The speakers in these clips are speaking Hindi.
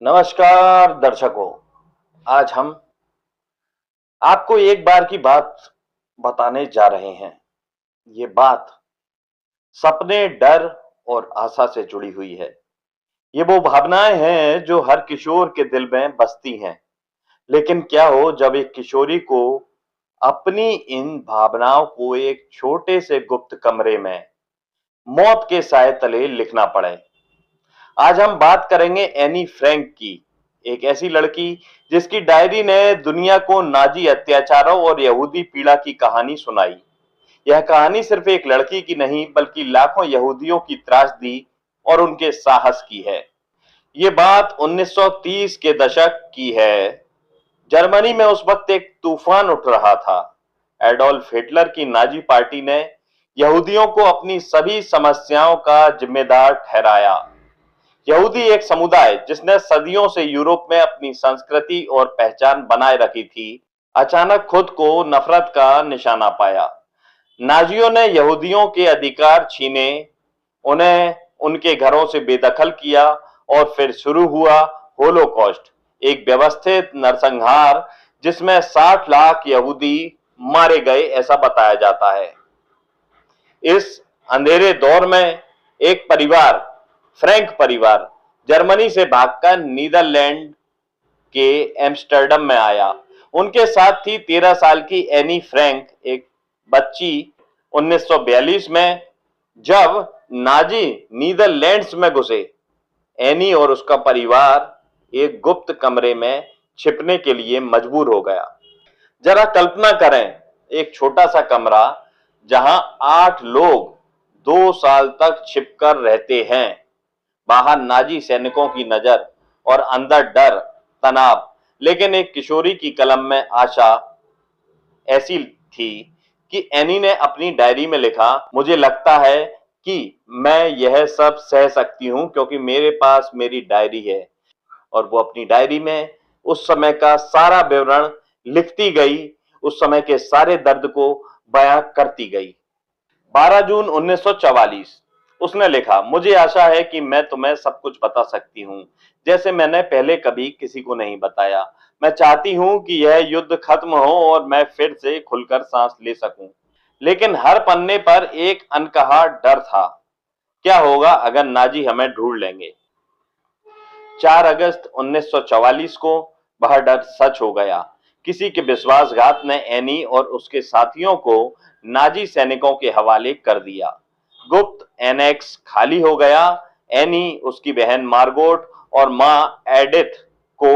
नमस्कार दर्शकों। आज हम आपको एक बार की बात बताने जा रहे हैं। ये बात सपने, डर और आशा से जुड़ी हुई है। ये वो भावनाएं हैं जो हर किशोर के दिल में बसती हैं। लेकिन क्या हो जब एक किशोरी को अपनी इन भावनाओं को एक छोटे से गुप्त कमरे में मौत के साए तले लिखना पड़े। आज हम बात करेंगे एनी फ्रैंक की, एक ऐसी लड़की जिसकी डायरी ने दुनिया को नाजी अत्याचारों और यहूदी पीड़ा की कहानी सुनाई। यह कहानी सिर्फ एक लड़की की नहीं बल्कि लाखों यहूदियों की त्रासदी और उनके साहस की है। ये बात 1930 के दशक की है। जर्मनी में उस वक्त एक तूफान उठ रहा था। एडोल्फ हिटलर की नाजी पार्टी ने यहूदियों को अपनी सभी समस्याओं का जिम्मेदार ठहराया। यहूदी एक समुदाय जिसने सदियों से यूरोप में अपनी संस्कृति और पहचान बनाए रखी थी, अचानक खुद को नफरत का निशाना पाया। नाजियों ने यहूदियों के अधिकार छीने, उन्हें उनके घरों से बेदखल किया और फिर शुरू हुआ होलोकॉस्ट, एक व्यवस्थित नरसंहार जिसमें 60 लाख यहूदी मारे गए ऐसा बताया जाता है। इस अंधेरे दौर में एक परिवार, फ्रैंक परिवार, जर्मनी से भागकर नीदरलैंड के एम्स्टर्डम में आया। उनके साथ थी 13 साल की एनी फ्रैंक, एक बच्ची। 1942 में जब नाजी नीदरलैंड्स में घुसे, एनी और उसका परिवार एक गुप्त कमरे में छिपने के लिए मजबूर हो गया। जरा कल्पना करें, एक छोटा सा कमरा जहां 8 लोग 2 साल तक छिपकर रहते हैं। बाहर नाजी सैनिकों की नजर और अंदर डर, तनाव। लेकिन एक किशोरी की कलम में आशा ऐसी थी कि एनी ने अपनी डायरी में लिखा, मुझे लगता है कि मैं यह सब सह सकती हूं क्योंकि मेरे पास मेरी डायरी है। और वो अपनी डायरी में उस समय का सारा विवरण लिखती गई, उस समय के सारे दर्द को बयां करती गई। 12 जून 1944 उसने लिखा, मुझे आशा है कि मैं तुम्हें सब कुछ बता सकती हूँ, जैसे मैंने पहले कभी किसी को नहीं बताया। मैं चाहती हूँ कि यह युद्ध खत्म हो और मैं फिर से खुलकर सांस ले सकूं। लेकिन हर पन्ने पर एक अनकहा डर था। क्या होगा अगर नाजी हमें ढूंढ लेंगे? 4 अगस्त 1944 को वह डर सच हो गया। किसी के विश्वासघात ने एनी और उसके साथियों को नाजी सैनिकों के हवाले कर दिया। गुप्त एनेक्स खाली हो गया। एनी, उसकी बहन मार्गोट और मां एडिथ को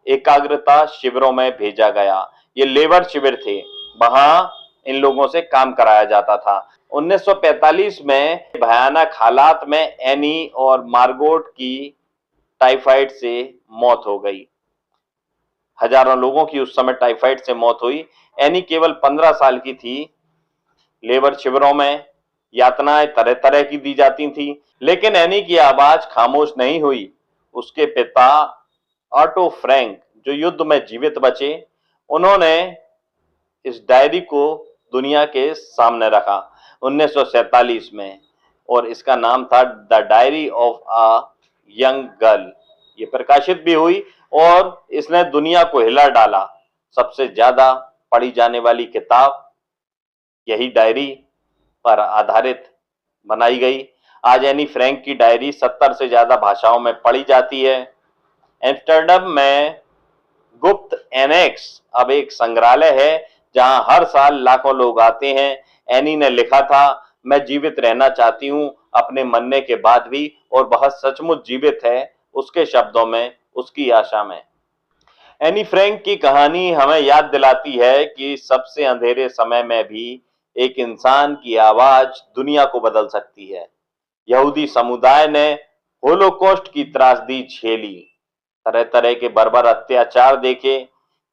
एकाग्रता शिविरों में भेजा गया। ये लेबर शिविर थे, वहां इन लोगों से काम कराया जाता था। 1945 में भयानक हालात में एनी और मार्गोट की टाइफाइड से मौत हो गई। हजारों लोगों की उस समय टाइफाइड से मौत हुई। एनी केवल 15 साल की थी। लेबर शिविरों में यातनाएं तरह तरह की दी जाती थी, लेकिन एनी की आवाज खामोश नहीं हुई। उसके पिता ऑटो फ्रैंक, जो युद्ध में जीवित बचे, उन्होंने इस डायरी को दुनिया के सामने रखा 1947 में, और इसका नाम था the diary of a young girl. ये प्रकाशित भी हुई और इसने दुनिया को हिला डाला। सबसे ज्यादा पढ़ी जाने वाली किताब यही डायरी पर आधारित बनाई गई। आज एनी फ्रैंक की डायरी 70 से ज्यादा भाषाओं में पढ़ी जाती है। एम्स्टर्डम में गुप्त एनेक्स अब एक संग्रहालय है जहां हर साल लाखों लोग आते हैं। एनी ने लिखा था, मैं जीवित रहना चाहती हूं अपने मरने के बाद भी, और वह सचमुच जीवित है, उसके शब्दों में, उसकी आशा में। एनी फ्रैंक की कहानी हमें याद दिलाती है कि सबसे अंधेरे समय में भी एक इंसान की आवाज दुनिया को बदल सकती है। यहूदी समुदाय ने होलोकॉस्ट की त्रासदी झेली, तरह तरह के बर्बर अत्याचार देखे,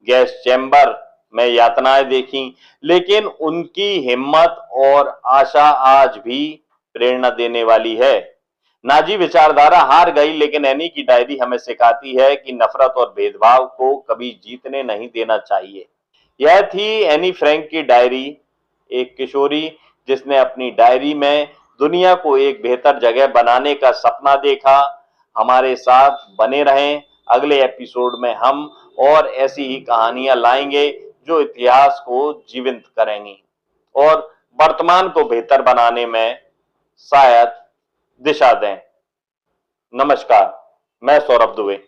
गैस चैम्बर में यातनाएं देखी, लेकिन उनकी हिम्मत और आशा आज भी प्रेरणा देने वाली है। नाजी विचारधारा हार गई, लेकिन एनी की डायरी हमें सिखाती है कि नफरत और भेदभाव को कभी जीतने नहीं देना चाहिए। यह थी एनी फ्रैंक की डायरी, एक किशोरी जिसने अपनी डायरी में दुनिया को एक बेहतर जगह बनाने का सपना देखा। हमारे साथ बने रहें, अगले एपिसोड में हम और ऐसी ही कहानियां लाएंगे जो इतिहास को जीवंत करेंगी और वर्तमान को बेहतर बनाने में शायद दिशा दें। नमस्कार, मैं सौरभ दुबे।